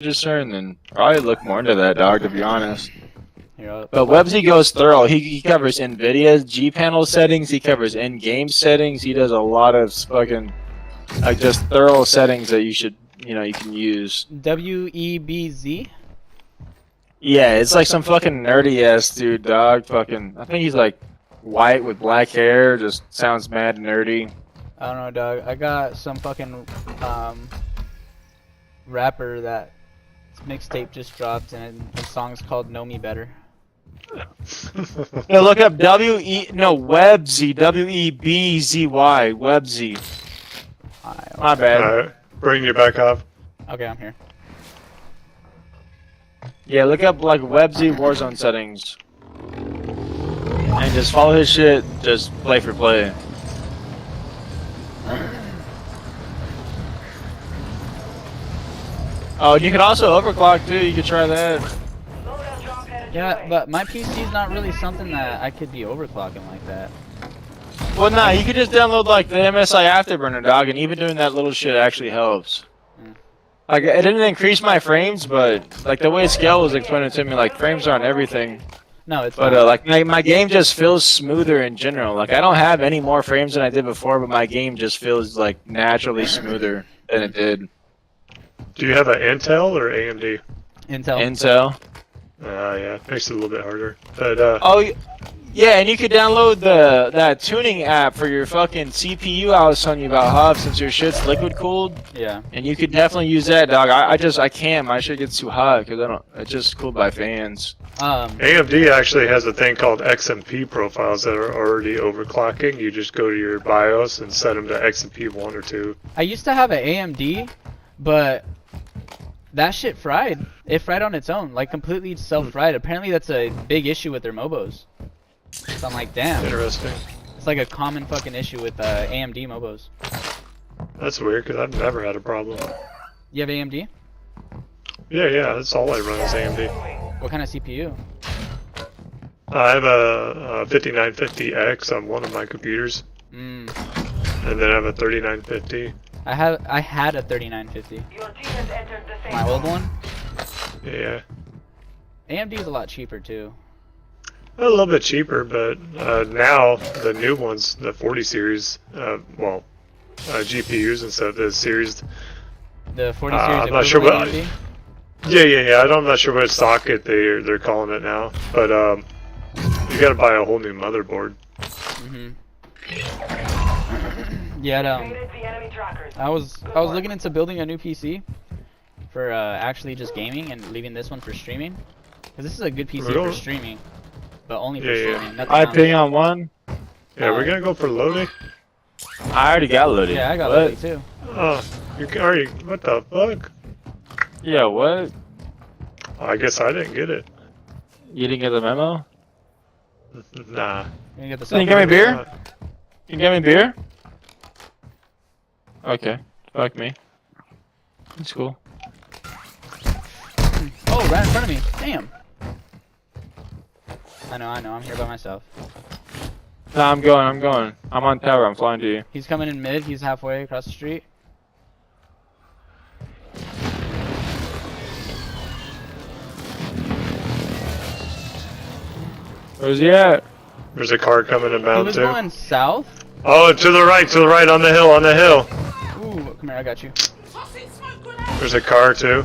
register and then probably look more into that, dog, to be honest. Yep. But Websy goes thorough. He covers NVIDIA's G panel settings. He covers in-game settings. He does a lot of fucking like just thorough settings that you should you can use. WEBZ? Yeah, it's like some fucking nerdy ass dude, dog. Fucking, I think he's like white with black hair. Just sounds mad nerdy. I don't know, dog. I got some fucking rapper that mixtape just dropped, and the song's called "Know Me Better." Yeah, look up Webzy, WEBZY, Webzy. My bad. Alright, bring you back up. Okay, I'm here. Yeah, look up like Webzy Warzone settings. And just follow his shit, just play for play. Oh, and you can also overclock too, you could try that. Yeah, but my PC's not really something that I could be overclocking like that. Well, nah, you could just download like the MSI Afterburner, dog, and even doing that little shit actually helps. Like, it didn't increase my frames, but like the way Scale was explaining to me, like frames aren't everything. No, it's But not. like my game just feels smoother in general. Like I don't have any more frames than I did before, but my game just feels like naturally smoother than it did. Do you have an Intel or AMD? Intel. Intel. Yeah, it makes it a little bit harder. But Oh, yeah, and you could download that tuning app for your fucking CPU I was telling you about, Huff, since your shit's liquid cooled. Yeah. And you could definitely use that, dog. I can't. My shit gets too hot because it's just cooled by fans. AMD actually has a thing called XMP profiles that are already overclocking. You just go to your BIOS and set them to XMP 1 or 2. I used to have an AMD, but that shit fried. It fried on its own, like completely self-fried. Apparently that's a big issue with their mobos. So I'm like, damn. Interesting. It's like a common fucking issue with AMD mobos. That's weird because I've never had a problem. You have AMD? Yeah, that's all I run is AMD. What kind of CPU? I have a 5950X on one of my computers, and then I have a 3950. I had a 3950. My old one? Yeah. AMD is a lot cheaper too. A little bit cheaper, but now the new ones, the 40 series, GPUs and stuff, the series. The 40 series. I'm not sure what. AMD? Yeah. I'm not sure what socket they're calling it now, but you gotta buy a whole new motherboard. Yeah. I was looking into building a new PC for actually just gaming and leaving this one for streaming, because this is a good PC for streaming, but only for streaming. Nothing I else. ping on one. Yeah, we're gonna go for loading. I already got loaded. Yeah, I got what? loaded too. Oh, what the fuck? Yeah, what? I guess I didn't get it. You didn't get the memo? Nah. You get the Can you get me beer? Can you get me beer? Okay. Fuck me. It's cool. Oh, right in front of me. Damn. I know. I'm here by myself. Nah, I'm going. I'm on tower. I'm flying to you. He's coming in mid. He's halfway across the street. Where's he at? There's a car coming He inbound was too. going south. Oh, to the right, on the hill. Ooh, come here. I got you. There's a car too.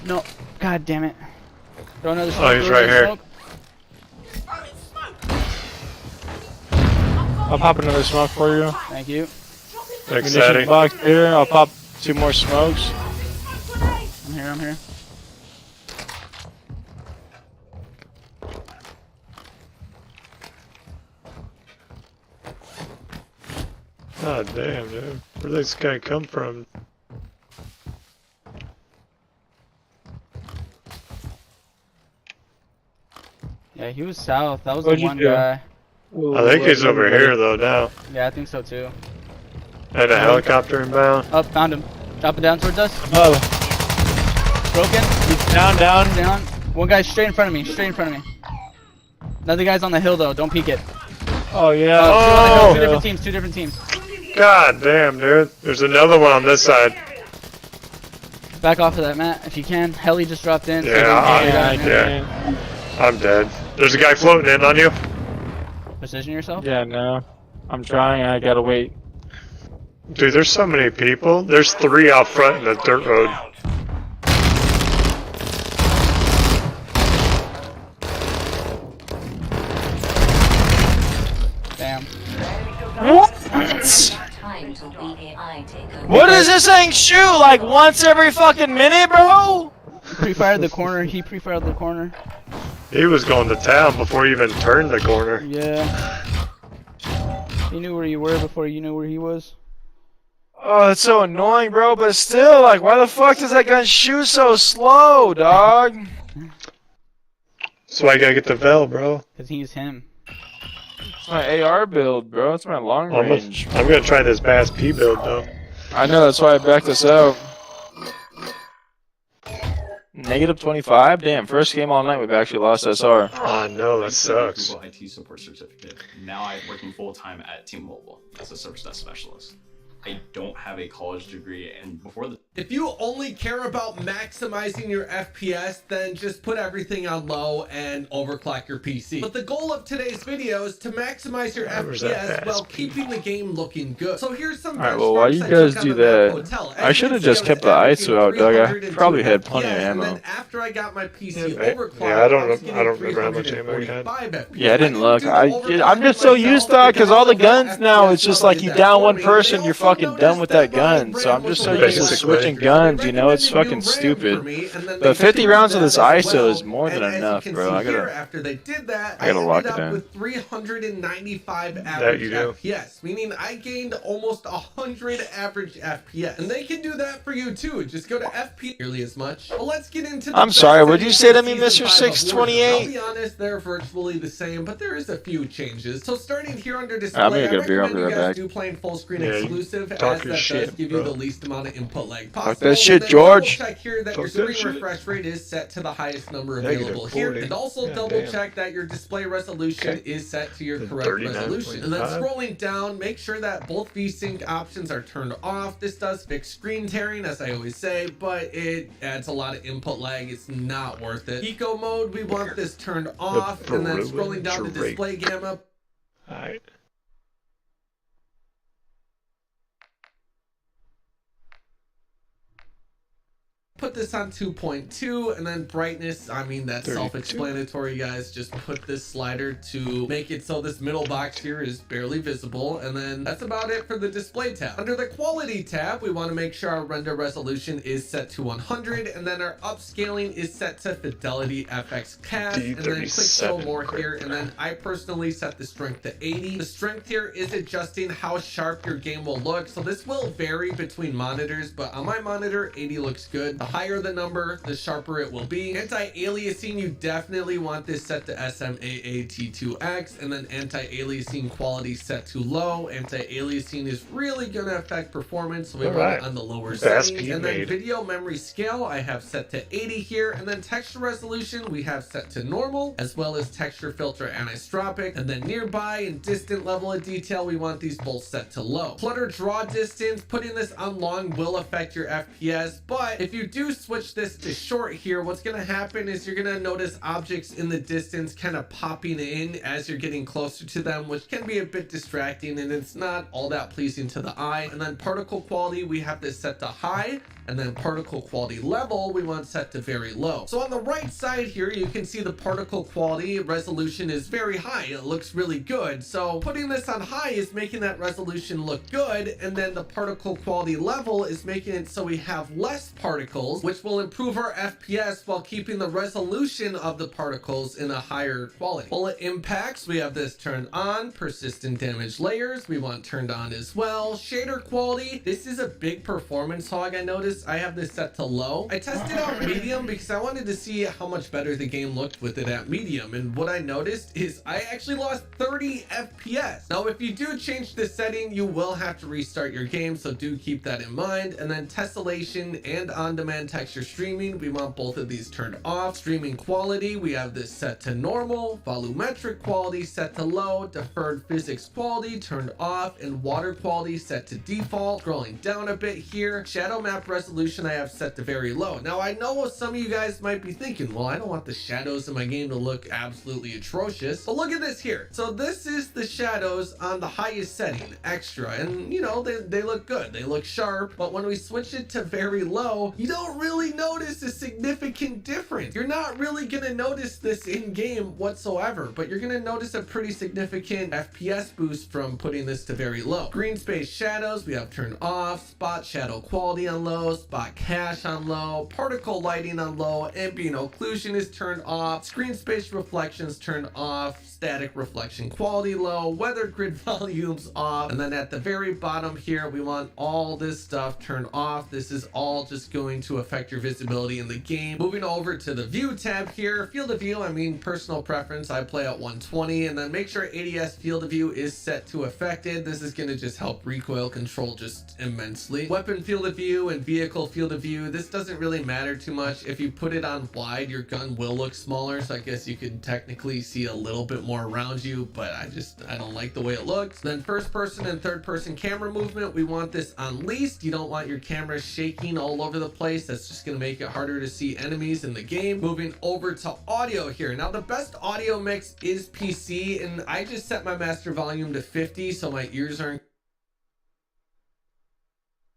No. God damn it. Throw another smoke. Oh, he's throw right another here. smoke. I'll pop another smoke for you. Thank you. Thanks, Munition Daddy. box here. I'll pop 2 more smokes. I'm here. God damn, dude. Where'd this guy come from? Yeah, he was south. That was What'd the you one do? guy. I think he's over here though now. Yeah, I think so too. And a helicopter inbound. Up, found him. Dropping down towards us. Oh, Broken. he's down. Down. One guy's straight in front of me. Another guy's on the hill though. Don't peek it. Oh, yeah. Two on the hill, Oh, two different teams. God damn, dude. There's another one on this side. Back off of that, Matt, if you can. Heli just dropped in. Yeah, I'm dead. There's a guy floating in on you. Position yourself? Yeah, no. I'm trying, I gotta wait. Dude, there's so many people. There's 3 out front in the dirt road. Damn. What? What is this thing shoot? Like once every fucking minute, bro? Pre-fired the corner. He pre-fired the corner. He was going to town before he even turned the corner. Yeah. He knew where you were before you knew where he was. Oh, that's so annoying, bro. But still, like, why the fuck does that gun shoot so slow, dog? That's why I gotta get the Vel, bro. Cause he's him. It's my AR build, bro. It's my long range. I'm gonna try this Bass P build, though. I know, that's why I backed this out. Negative 25? Damn, first game all night we've actually lost SR. Oh no, that sucks. Google IT support certificate. Now I'm working full-time at T-Mobile as a service desk specialist. I don't have a college degree, and before the... If you only care about maximizing your FPS, then just put everything on low and overclock your PC. But the goal of today's video is to maximize your FPS while keeping the game looking good. So here's some Alright, well, while you guys do that, I should have just kept the ISO out, Dog. I probably had plenty of ammo. And then after I got my PC overclocked, Yeah, I don't remember how much ammo you had. Yeah, I didn't look. I'm just so used to it, because all the guns now, it's just like you down one person, you're fucking done with that gun. So I'm just so used to switching guns, you know, it's fucking stupid. But 50 rounds of this ISO is more than enough, bro. I gotta lock it down. With 395 That average you do. FPS, meaning I gained almost 100 average FPS. And they can do that for you too. Just go to FP nearly as much. But let's get into the I'm sorry, what'd you say to me, Season Mr. 5 of Warzone. 628? I'll be honest, they're virtually the same, but there is a few changes. So starting here under display, I'm gonna I get a beer, I'll recommend be you right guys back. do playing full screen Yeah, you exclusive, talk as your that shit, does give you bro. the least amount of input lag possible. that shit, And then George. double check here that Talk your that screen shit. refresh rate is set to the highest number Negative available here, 40. and also God double damn. check that your display resolution Okay. is set to your The correct resolution. And then 39.5. scrolling down, make sure that both VSync options are turned off. This does fix screen tearing, as I always say, but it adds a lot of input lag. It's not worth it. Eco mode, we want this turned off, and then scrolling down to Drake. display gamma. Alright. Put this on 2.2, and then brightness, I mean, that's 32. self-explanatory, guys. Just put this slider to make it so this middle box here is barely visible, and then that's about it for the display tab. Under the quality tab, we want to make sure our render resolution is set to 100, and then our upscaling is set to Fidelity FX Cast, and then click show more here, and then I personally set the strength to 80. The strength here is adjusting how sharp your game will look, so this will vary between monitors, but on my monitor, 80 looks good. The higher the number, the sharper it will be. Anti-aliasing, you definitely want this set to SMAAT2X, and then anti-aliasing quality set to low. Anti-aliasing is really gonna affect performance, so we want it on the lower settings. And then video memory scale, I have set to 80 here, and then texture resolution, we have set to normal, as well as texture filter anisotropic, and then nearby and distant level of detail, we want these both set to low. Clutter draw distance, putting this on long will affect your FPS, but if you do switch this to short here, what's going to happen is you're going to notice objects in the distance kind of popping in as you're getting closer to them, which can be a bit distracting, and it's not all that pleasing to the eye. And then particle quality, we have this set to high, and then particle quality level we want set to very low. So on the right side here, you can see the particle quality resolution is very high. It looks really good. So putting this on high is making that resolution look good, and then the particle quality level is making it so we have less particles, which will improve our FPS while keeping the resolution of the particles in a higher quality. Bullet impacts, we have this turned on. Persistent damage layers, we want turned on as well. Shader quality, this is a big performance hog. I noticed I have this set to low. I tested out medium because I wanted to see how much better the game looked with it at medium, and what I noticed is I actually lost 30 FPS. Now if you do change this setting, you will have to restart your game, so do keep that in mind. And then tessellation and on-demand texture streaming, we want both of these turned off. Streaming quality, we have this set to normal. Volumetric quality set to low. Deferred physics quality turned off, and water quality set to default. Scrolling down a bit here, shadow map resolution resolution I have set to very low. Now I know some of you guys might be thinking, well, I don't want the shadows in my game to look absolutely atrocious, but look at this here. So this is the shadows on the highest setting, extra, and you know, they look good, they look sharp, but when we switch it to very low, you don't really notice a significant difference. You're not really gonna notice this in game whatsoever, but you're gonna notice a pretty significant FPS boost from putting this to very low. Green space shadows we have turned off, spot shadow quality on low, spot cache on low, particle lighting on low, ambient occlusion is turned off, screen space reflections turned off, static reflection quality low, weather grid volumes off, and then at the very bottom here we want all this stuff turned off. This is all just going to affect your visibility in the game. Moving over to the view tab here, field of view, I mean personal preference, I play at 120, and then make sure ADS field of view is set to affected. This is going to just help recoil control just immensely. Weapon field of view and vehicle field of view, this doesn't really matter too much. If you put it on wide, your gun will look smaller, so I guess you could technically see a little bit more around you, but I don't like the way it looks. Then first person and third person camera movement, we want this on least. You don't want your camera shaking all over the place. That's just going to make it harder to see enemies in the game. Moving over to audio here. Now the best audio mix is PC, and I just set my master volume to 50 so my ears aren't.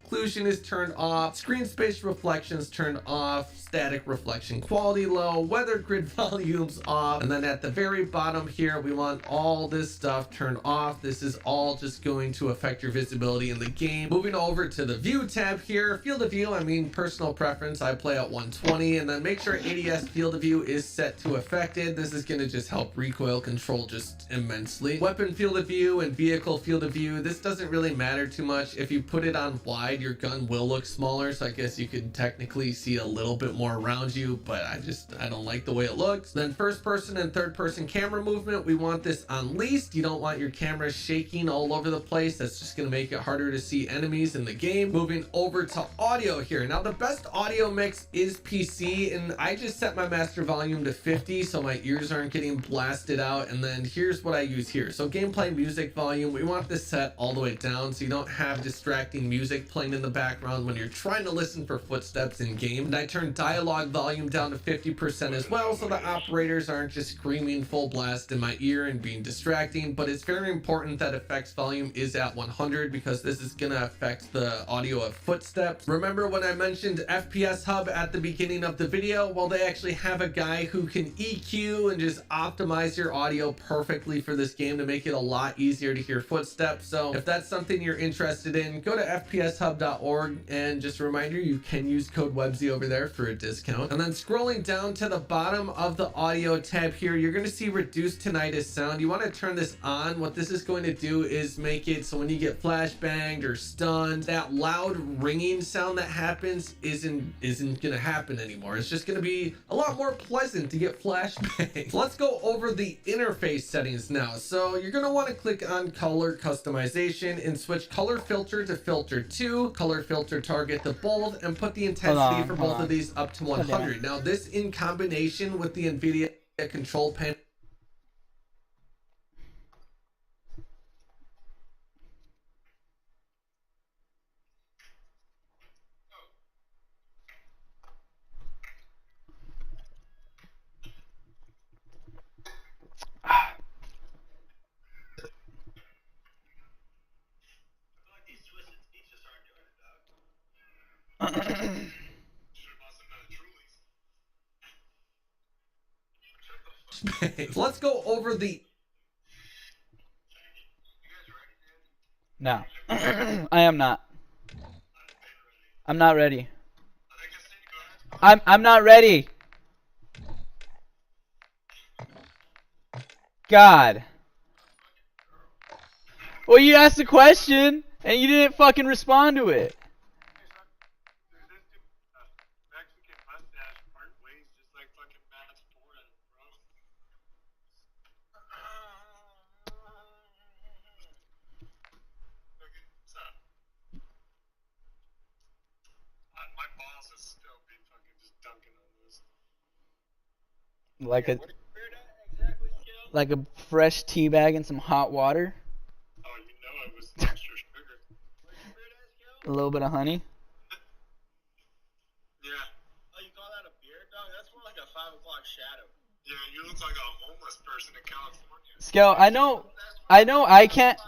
Occlusion is turned off, screen space reflections turned off, static reflection quality low, weather grid volumes off, and then at the very bottom here we want all this stuff turned off. This is all just going to affect your visibility in the game. Moving over to the view tab here, field of view, I mean personal preference, I play at 120, and then make sure ADS field of view is set to affected. This is going to just help recoil control just immensely. Weapon field of view and vehicle field of view, this doesn't really matter too much. If you put it on wide, your gun will look smaller, so I guess you could technically see a little bit more around you, but I don't like the way it looks. Then first person and third person camera movement, we want this on least. You don't want your camera shaking all over the place. That's just going to make it harder to see enemies in the game. Moving over to audio here. Now the best audio mix is PC, and I just set my master volume to 50 so my ears aren't getting blasted out. And then here's what I use here. So gameplay music volume, we want this set all the way down so you don't have distracting music playing in the background when you're trying to listen for footsteps in game. And I turn dialogue volume down to 50% as well so the operators aren't just screaming full blast in my ear and being distracting. But it's very important that effects volume is at 100 because this is going to affect the audio of footsteps. Remember when I mentioned FPS Hub at the beginning of the video? Well, they actually have a guy who can EQ and just optimize your audio perfectly for this game to make it a lot easier to hear footsteps. So if that's something you're interested in, go to fpshub.org, and just a reminder, you can use code WEBSY over there for a discount. And then scrolling down to the bottom of the audio tab here, you're going to see reduced tinnitus sound. You want to turn this on. What this is going to do is make it so when you get flashbanged or stunned, that loud ringing sound that happens isn't going to happen anymore. It's just going to be a lot more pleasant to get flashbanged. So let's go over the interface settings now. So you're going to want to click on color customization and switch color filter to filter 2, color filter target to bold, and put the intensity for both of these up to 100. Now this in combination with the NVIDIA control panel let's go over the No. I am not. I'm not ready. I'm not ready. God. Well, you asked a question and you didn't fucking respond to it. Like a fresh tea bag and some hot water. Oh, you know it was extra sugar. A little bit of honey. got a beard, dog? That's more like a 5 o'clock shadow. Yeah, you look like a homeless person in California. Skel, I know I can't.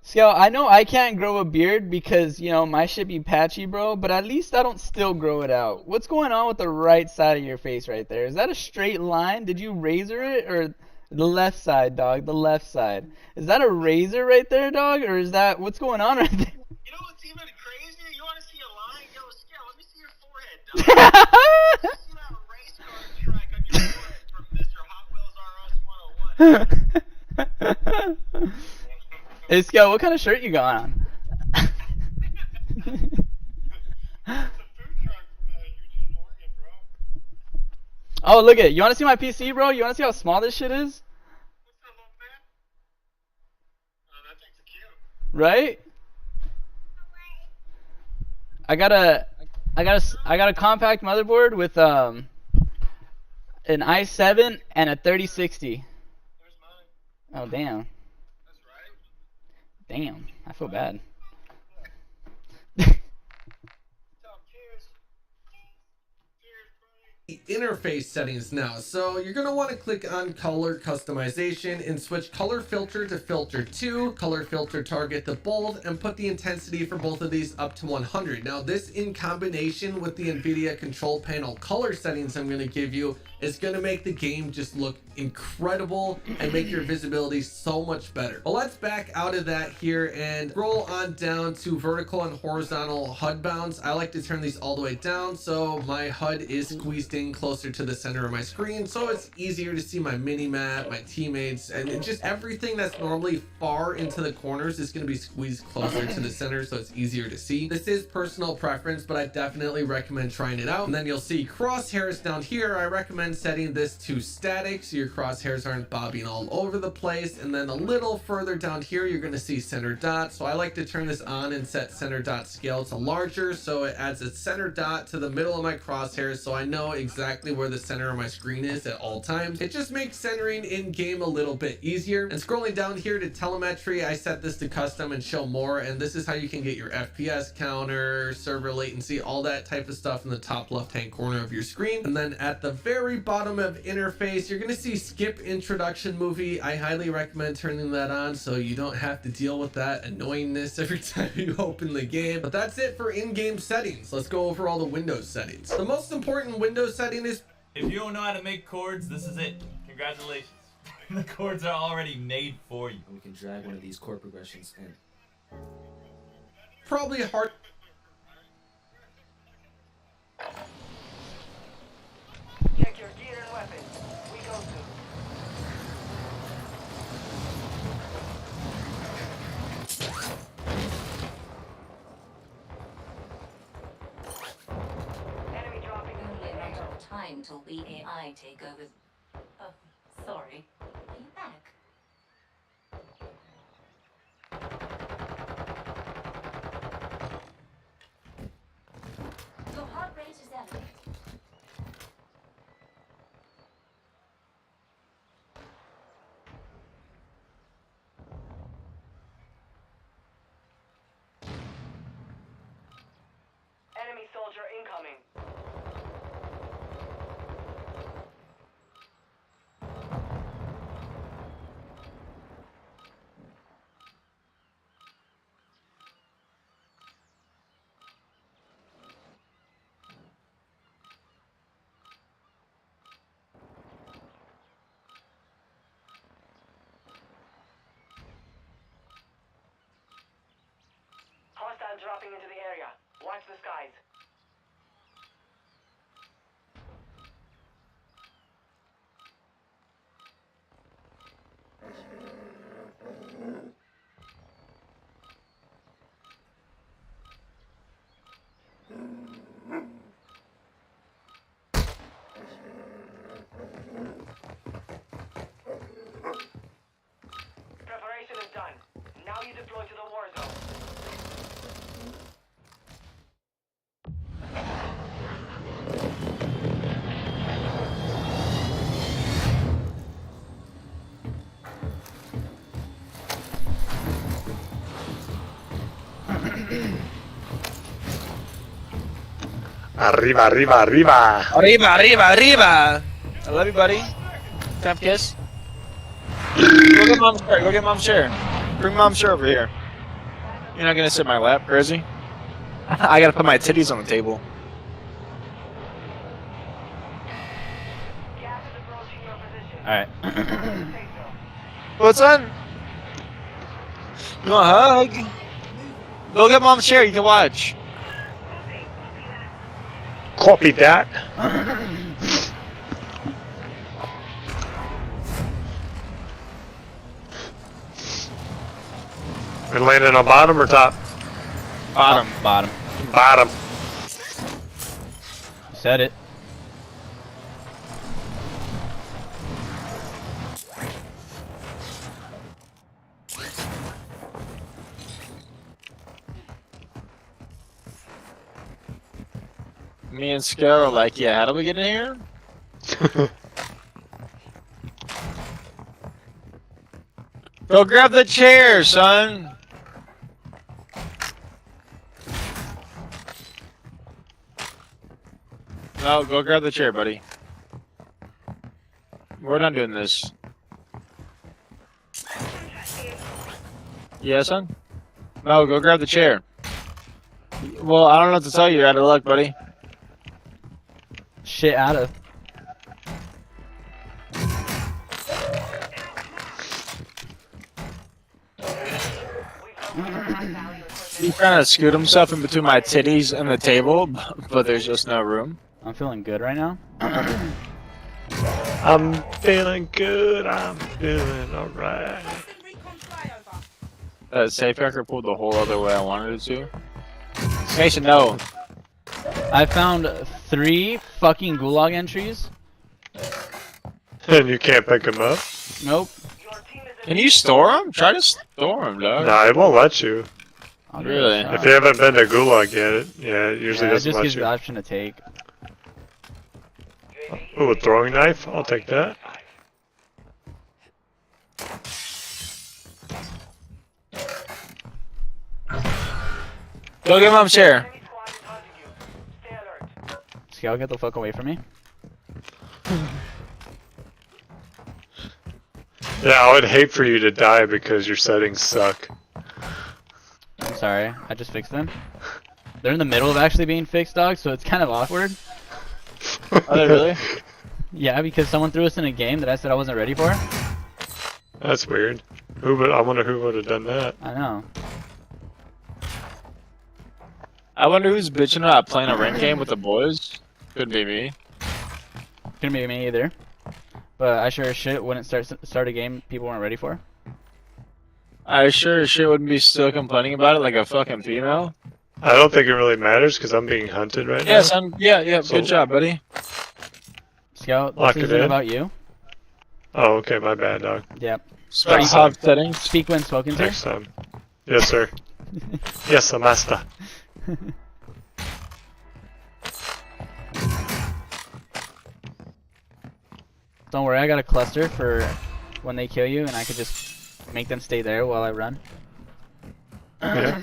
Skel, I know I can't grow a beard because, you know, my shit be patchy, bro, but at least I don't still grow it out. What's going on with the right side of your face right there? Is that a straight line? Did you razor it? Or the left side, dog? The left side. Is that a razor right there, dog? Or is that, what's going on right there? You know what's even crazier? You want to see a line? Yo, Scale, let me see your forehead, dog. Let me see that race car track on your forehead from Mr. Hot Wheels RS 101. Hey, Skel, what kind of shirt you got on? It's a food truck from Eugene, Oregon, bro. Oh, look at it. You want to see my PC, bro? You want to see how small this shit is? What's that, little man? Oh, that thing's cute. Right? I got a compact motherboard with an i7 and a 3060. There's mine. Oh, damn. That's right. Damn. I feel bad. Tell him cheers. Cheers, buddy. Interface settings now. So you're going to want to click on color customization and switch color filter to filter 2, color filter target to bold, and put the intensity for both of these up to 100. Now this in combination with the NVIDIA control panel color settings I'm going to give you is going to make the game just look incredible and make your visibility so much better. But let's back out of that here and scroll on down to vertical and horizontal HUD bounds. I like to turn these all the way down so my HUD is squeezed in closer to the center of my screen, so it's easier to see my mini map, my teammates, and just everything that's normally far into the corners is going to be squeezed closer to the center, so it's easier to see. This is personal preference, but I definitely recommend trying it out. And then you'll see crosshairs down here. I recommend setting this to static so your crosshairs aren't bobbing all over the place. And then a little further down here, you're going to see center dot. So I like to turn this on and set center dot scale to larger, so it adds a center dot to the middle of my crosshairs, so I know exactly where the center of my screen is at all times. It just makes centering in game a little bit easier. And scrolling down here to telemetry, I set this to custom and show more, and this is how you can get your FPS counter, server latency, all that type of stuff in the top left hand corner of your screen. And then at the very bottom of interface, you're going to see skip introduction movie. I highly recommend turning that on so you don't have to deal with that annoyingness every time you open the game. But that's it for in-game settings. Let's go over all the Windows settings. The most important Windows setting is, if you don't know how to make chords, this is it. Congratulations. The chords are already made for you. We can drag one of these chord progressions in. probably hard. Check your gear and weapons. We go to. Enemy dropping Only a matter of time till the AI take over. Oh, sorry. Are you back? Your heart rate is elevated. enemy soldier incoming. Hostile dropping into the area. Watch the skies. Preparation is done. Now you deploy to the war zone. Arriba, arriba, arriba. Arriba, arriba, arriba. I love you, buddy. Tap kiss. Go get mom's chair. Go get mom's chair. Bring mom's chair over here. You're not gonna sit in my lap, crazy. I gotta put my titties on the table. Alright. What's on? You want a hug? Go get mom's chair. You can watch. Copy that. We landing on bottom or top? Bottom. Bottom. Bottom. You said it. Me and Scare are like, yeah, how do we get in here? Go grab the chair, son. No, go grab the chair, buddy. We're not doing this. Yeah, son? No, go grab the chair. Well, I don't know what to tell you. You're out of luck, buddy. Shit out of. He kind of scoot himself in between my titties and the table, but there's just no room. I'm feeling good right now. I'm feeling good. I'm feeling alright. Safehacker pulled the whole other way I wanted it to. Mason, no. I found 3 fucking gulag entries. And you can't pick them up? Nope. Can you store them? Try to store them, dog. Nah, it won't let you. I'll give it a Really? shot. If you haven't been to Gulag yet, yeah, it usually Yeah, it doesn't just let gives you. the option to take. Ooh, a throwing knife? I'll take that. Go get mom's chair. Scout, get the fuck away from me. Yeah, I would hate for you to die because your settings suck. I'm sorry, I just fixed them. They're in the middle of actually being fixed, dog, so it's kind of awkward. Are they really? Yeah, because someone threw us in a game that I said I wasn't ready for. That's weird. I wonder who would have done that. I know. I wonder who's bitching about playing a rank game with the boys. Could be me. Couldn't be me either. But I sure as shit wouldn't start a game people weren't ready for. I sure as shit wouldn't be still complaining about it like a fucking female. I don't think it really matters because I'm being hunted right Yes, now. yeah, So- good job, buddy. Scout, Lock this it isn't in. about you. Oh, okay, my bad, dog. Yep. Speak hot settings. Speak when spoken to. Next time. Yes, sir. Yes, sir, master. Don't worry, I got a cluster for when they kill you, and I could just make them stay there while I run. Yeah.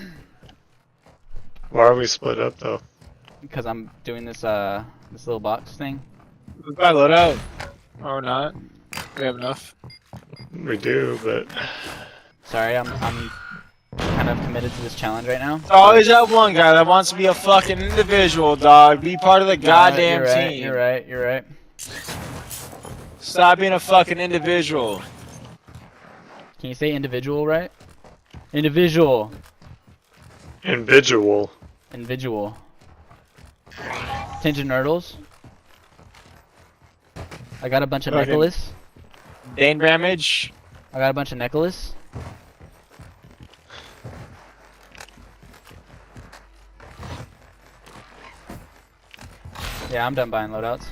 Why are we split up though? Because I'm doing this this little box thing. We buy loadout. Or not. We have enough. We do, but Sorry, I'm kind of committed to this challenge right now. There's always that one guy that wants to be a fucking individual, dog. Be part of the goddamn you're right, team. You're right. You're right. Stop being a fucking individual. Can you say individual right? Individual. individual. Individual. Tinge of Nurdles. I got a bunch of Okay. necklace. Dane Ramage. I got a bunch of necklace. Yeah, I'm done buying loadouts.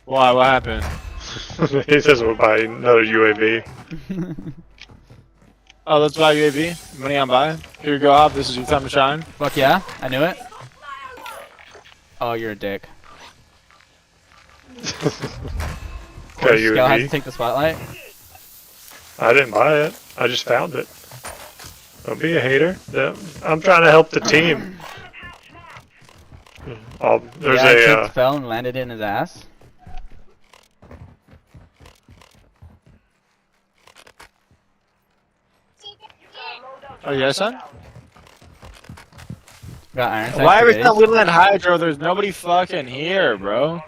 Why? What happened? He says we'll buy another UAV. Oh, let's buy UAV. Money on buy. Here you go, Hop. This is your time to shine. Fuck yeah, I knew it. Oh, you're a dick. Okay, Scout has to UAV. take the spotlight. I didn't buy it. I just found it. Don't be a hater. Yeah, I'm trying to help the team. Oh, there's yeah, a. kicked, fell and landed in his ass. Oh yeah, son. Got iron sights Why for every days. time we land Hydro, there's nobody fucking here, bro?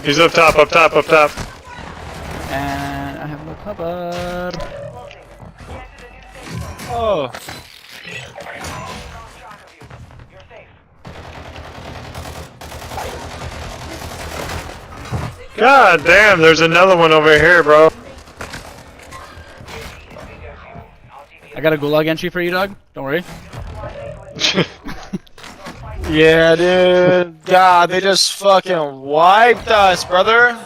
He's up top, up top, up top. And I have no cover. Oh. God damn, there's another one over here, bro. I got a gulag entry for you, dog. Don't worry. Yeah, dude. God, they just fucking wiped us, brother.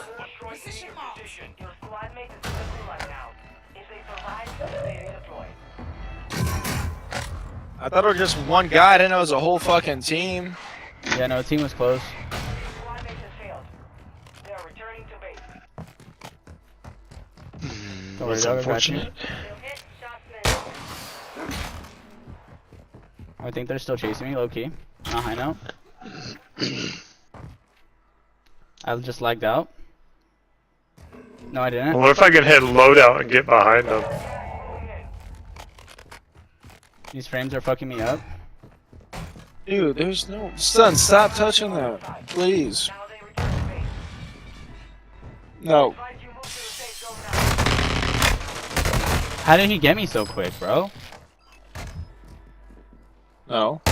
I thought it was just one guy. I didn't know it was a whole fucking team. Yeah, no, the team was close. Don't worry, That's dog. I got you. unfortunate. I think they're still chasing me, low key. On a high note. I just lagged out. No, I didn't. What if I can hit loadout and get behind them? These frames are fucking me up. Dude, there's no... Son, stop touching that. Please. No. How did he get me so quick, bro? No.